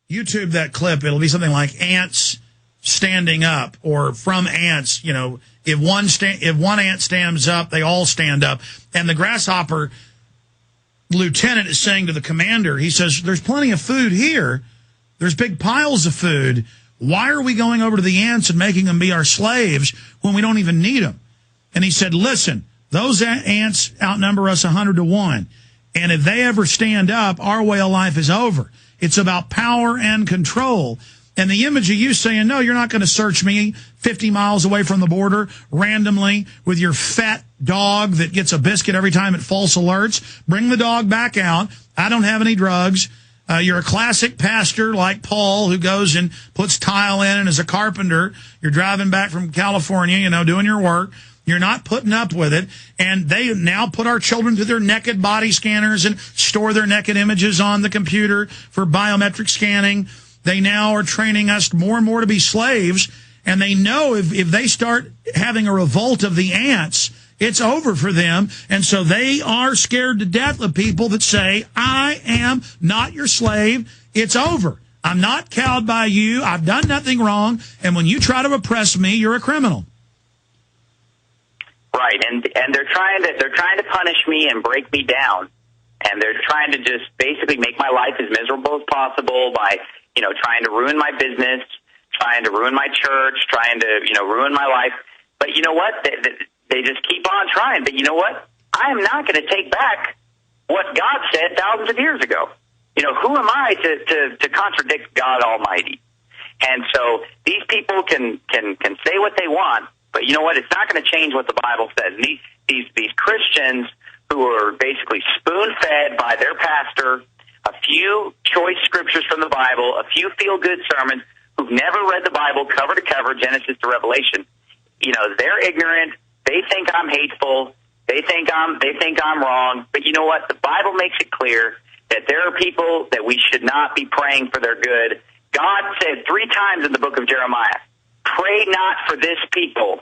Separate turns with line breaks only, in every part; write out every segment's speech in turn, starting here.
YouTube that clip, it'll be something like ants standing up, or from ants, you know, if one ant stands up, they all stand up. And the grasshopper lieutenant is saying to the commander, he says, there's plenty of food here. There's big piles of food. Why are we going over to the ants and making them be our slaves when we don't even need them? And he said, listen, those ants outnumber us 100 to 1. And if they ever stand up, our way of life is over. It's about power and control. And the image of you saying, no, you're not going to search me 50 miles away from the border randomly with your fat dog that gets a biscuit every time it false alerts. Bring the dog back out. I don't have any drugs. You're a classic pastor like Paul who goes and puts tile in and is a carpenter. You're driving back from California, you know, doing your work. You're not putting up with it. And they now put our children through their naked body scanners and store their naked images on the computer for biometric scanning. They now are training us more and more to be slaves. And they know if they start having a revolt of the ants, it's over for them. And so they are scared to death of people that say, I am not your slave. It's over. I'm not cowed by you. I've done nothing wrong. And when you try to oppress me, you're a criminal.
Right, and they're trying to punish me and break me down, and they're trying to just basically make my life as miserable as possible by, you know, trying to ruin my business, trying to ruin my church, trying to, you know, ruin my life. But you know what? They just keep on trying. But you know what? I am not going to take back what God said thousands of years ago. You know, who am I to contradict God Almighty? And so these people can say what they want. But you know what? It's not going to change what the Bible says. These Christians who are basically spoon-fed by their pastor a few choice scriptures from the Bible, a few feel-good sermons, who've never read the Bible cover to cover, Genesis to Revelation, you know, they're ignorant. They think I'm hateful. They think I'm wrong. But you know what? The Bible makes it clear that there are people that we should not be praying for their good. God said 3 times in the book of Jeremiah, pray not for this people,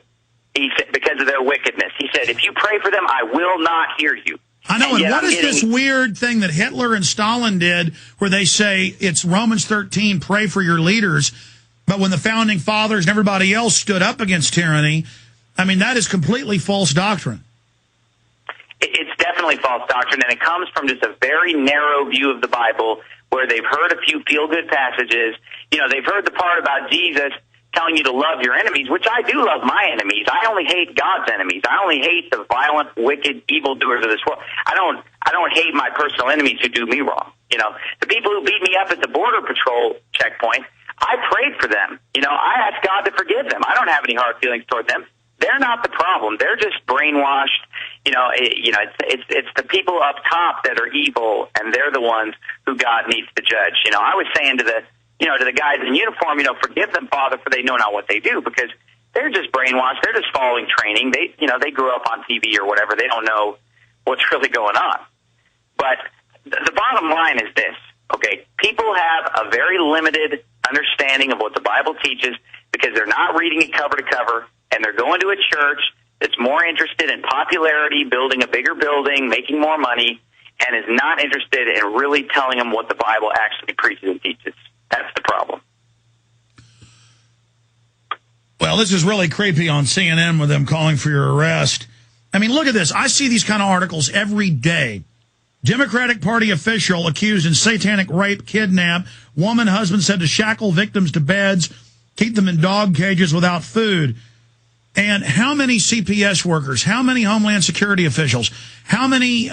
he said, because of their wickedness. He said, if you pray for them, I will not hear you.
I know, and what is this weird thing that Hitler and Stalin did where they say it's Romans 13, pray for your leaders, but when the founding fathers and everybody else stood up against tyranny, I mean, that is completely false doctrine.
It's definitely false doctrine, and it comes from just a very narrow view of the Bible where they've heard a few feel-good passages. You know, they've heard the part about Jesus telling you to love your enemies, which I do love my enemies. I only hate God's enemies. I only hate the violent, wicked, evildoers of this world. I don't hate my personal enemies who do me wrong. You know, the people who beat me up at the Border Patrol checkpoint, I prayed for them. You know, I asked God to forgive them. I don't have any hard feelings toward them. They're not the problem. They're just brainwashed. It's the people up top that are evil, and they're the ones who God needs to judge. You know, I was saying to the guys in uniform, you know, forgive them, Father, for they know not what they do, because they're just brainwashed. They're just following training. They grew up on TV or whatever. They don't know what's really going on. But the bottom line is this, okay? People have a very limited understanding of what the Bible teaches because they're not reading it cover to cover, and they're going to a church that's more interested in popularity, building a bigger building, making more money, and is not interested in really telling them what the Bible actually preaches and teaches. That's the problem.
Well, this is really creepy on CNN with them calling for your arrest. I mean, look at this. I see these kind of articles every day. Democratic Party official accused in satanic rape, kidnap. Woman, husband said to shackle victims to beds, keep them in dog cages without food. And how many CPS workers, how many Homeland Security officials, how many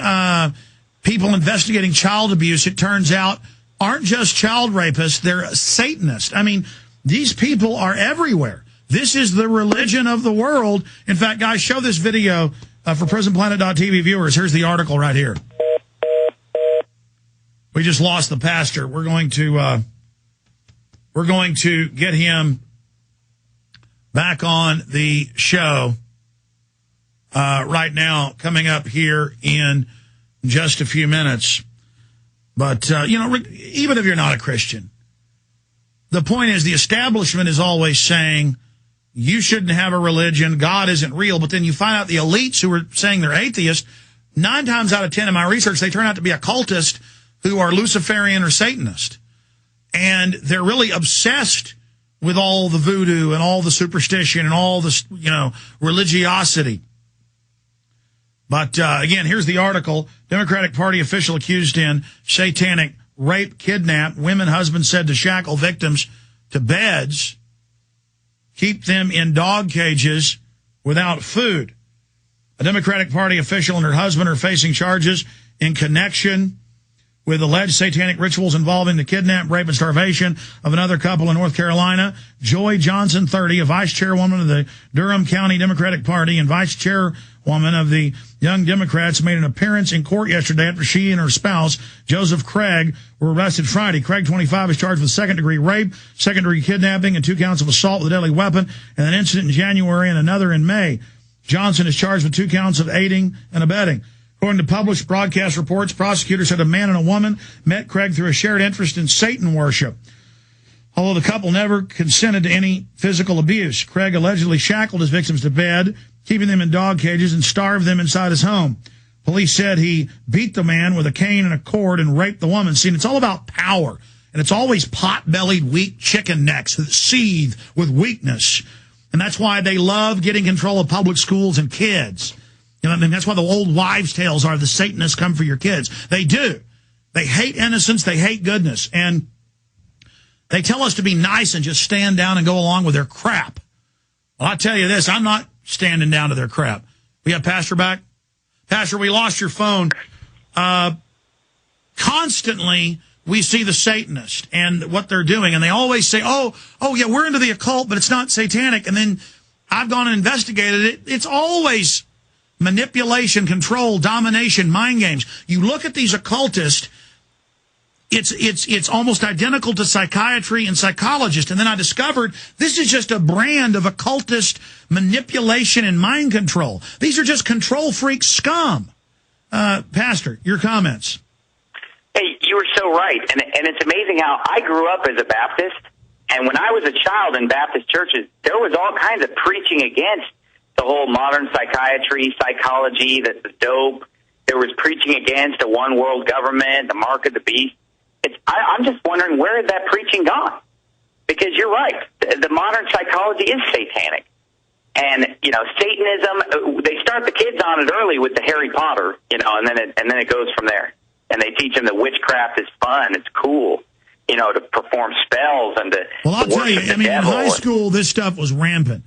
people investigating child abuse, it turns out, aren't just child rapists, they're Satanists. I mean, these people are everywhere. This is the religion of the world. In fact, guys, show this video for PrisonPlanet.tv viewers. Here's the article right here. We just lost the pastor. We're going to get him back on the show right now, coming up here in just a few minutes. But, even if you're not a Christian, the point is the establishment is always saying you shouldn't have a religion, God isn't real. But then you find out the elites who are saying they're atheists, 9 times out of 10 in my research, they turn out to be occultists who are Luciferian or Satanist. And they're really obsessed with all the voodoo and all the superstition and all the, religiosity. But, again, here's the article. Democratic Party official accused in satanic rape, kidnap. Women husband said to shackle victims to beds, keep them in dog cages without food. A Democratic Party official and her husband are facing charges in connection with alleged satanic rituals involving the kidnap, rape, and starvation of another couple in North Carolina. Joy Johnson, 30, a vice chairwoman of the Durham County Democratic Party and vice chairwoman of the Young Democrats, made an appearance in court yesterday after she and her spouse, Joseph Craig, were arrested Friday. Craig, 25, is charged with second-degree rape, second-degree kidnapping, and 2 counts of assault with a deadly weapon, and an incident in January and another in May. Johnson is charged with 2 counts of aiding and abetting. According to published broadcast reports, prosecutors said a man and a woman met Craig through a shared interest in Satan worship. Although the couple never consented to any physical abuse, Craig allegedly shackled his victims to bed, keeping them in dog cages, and starved them inside his home. Police said he beat the man with a cane and a cord and raped the woman. See, it's all about power, and it's always pot-bellied, weak chicken necks that seethe with weakness. And that's why they love getting control of public schools and kids. That's why the old wives' tales are the Satanists come for your kids. They do. They hate innocence. They hate goodness. And they tell us to be nice and just stand down and go along with their crap. Well, I tell you this, I'm not standing down to their crap. We have Pastor back. Pastor, we lost your phone. Constantly, we see the Satanist and what they're doing. And they always say, oh, yeah, we're into the occult, but it's not satanic. And then I've gone and investigated it. It's always manipulation, control, domination, mind games. You look at these occultists, it's almost identical to psychiatry and psychologists. And then I discovered this is just a brand of occultist manipulation and mind control. These are just control freak scum. Pastor, your comments.
Hey, you were so right. And it's amazing how I grew up as a Baptist. And when I was a child in Baptist churches, there was all kinds of preaching against the whole modern psychiatry, psychology, the dope. There was preaching against a one world government, the mark of the beast. I'm just wondering, where has that preaching gone? Because you're right. The modern psychology is satanic. And, Satanism, they start the kids on it early with the Harry Potter, and then it goes from there. And they teach them that witchcraft is fun, it's cool, to perform spells and to
Well, I'll tell you, in high
and
school, this stuff was rampant.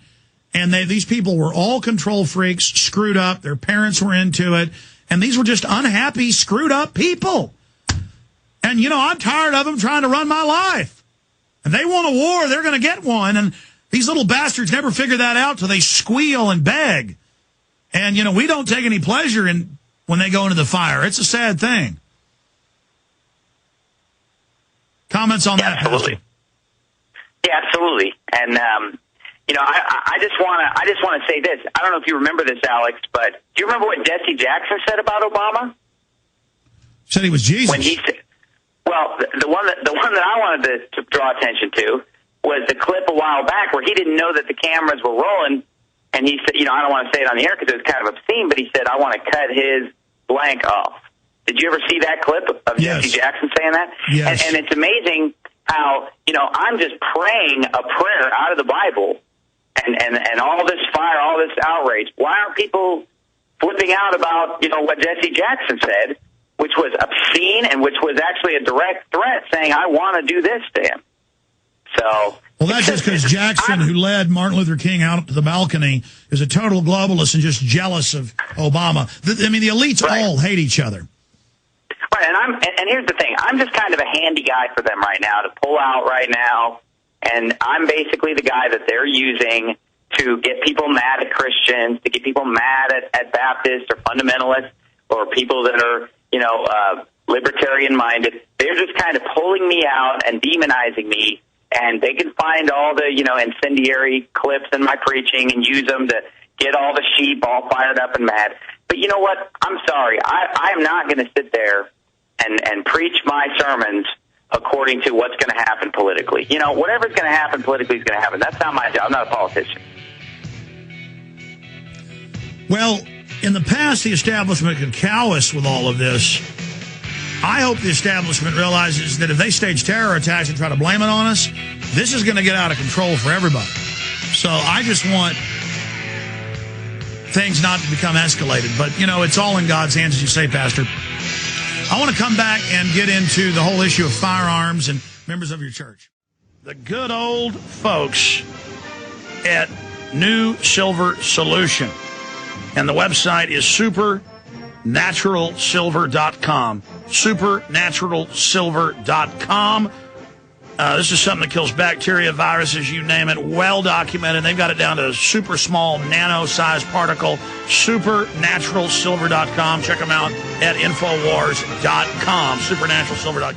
And these people were all control freaks, screwed up. Their parents were into it. And these were just unhappy, screwed up people. And, I'm tired of them trying to run my life. And they want a war, they're going to get one. And these little bastards never figure that out till they squeal and beg. And, we don't take any pleasure in when they go into the fire. It's a sad thing. Comments on that,
absolutely.
Pastor?
Yeah, absolutely. And, I just want to say this. I don't know if you remember this, Alex, but do you remember what Jesse Jackson said about Obama?
Said he was Jesus.
When he said, well, the one that I wanted to draw attention to was the clip a while back where he didn't know that the cameras were rolling, and he said, I don't want to say it on the air because it was kind of obscene, but he said, I want to cut his blank off. Did you ever see that clip of
Yes.
Jesse Jackson saying that?
Yes.
And it's amazing how, I'm just praying a prayer out of the Bible, and all this fire, all this outrage. Why aren't people flipping out about, what Jesse Jackson said, which was obscene and which was actually a direct threat, saying, I want to do this to him. So,
well, that's just because Jackson, who led Martin Luther King out to the balcony, is a total globalist and just jealous of Obama. The elites all hate each other.
Right, and here's the thing. I'm just kind of a handy guy for them right now to pull out right now, and I'm basically the guy that they're using to get people mad at Christians, to get people mad at Baptists or fundamentalists or people that are, libertarian-minded. They're just kind of pulling me out and demonizing me, and they can find all the, incendiary clips in my preaching and use them to get all the sheep all fired up and mad. But you know what? I'm sorry. I'm not going to sit there and preach my sermons according to what's going to happen politically. Whatever's going to happen politically is going to happen. That's not my job. I'm not a politician.
Well, in the past, the establishment could cow us with all of this. I hope the establishment realizes that if they stage terror attacks and try to blame it on us, this is going to get out of control for everybody. So I just want things not to become escalated. But, you know, it's all in God's hands, as you say, Pastor. I want to come back and get into the whole issue of firearms and members of your church. The good old folks at New Silver Solution. And the website is supernaturalsilver.com. Supernaturalsilver.com. This is something that kills bacteria, viruses, you name it, well documented. They've got it down to a super small nano-sized particle. Supernaturalsilver.com. Check them out at Infowars.com. Supernaturalsilver.com.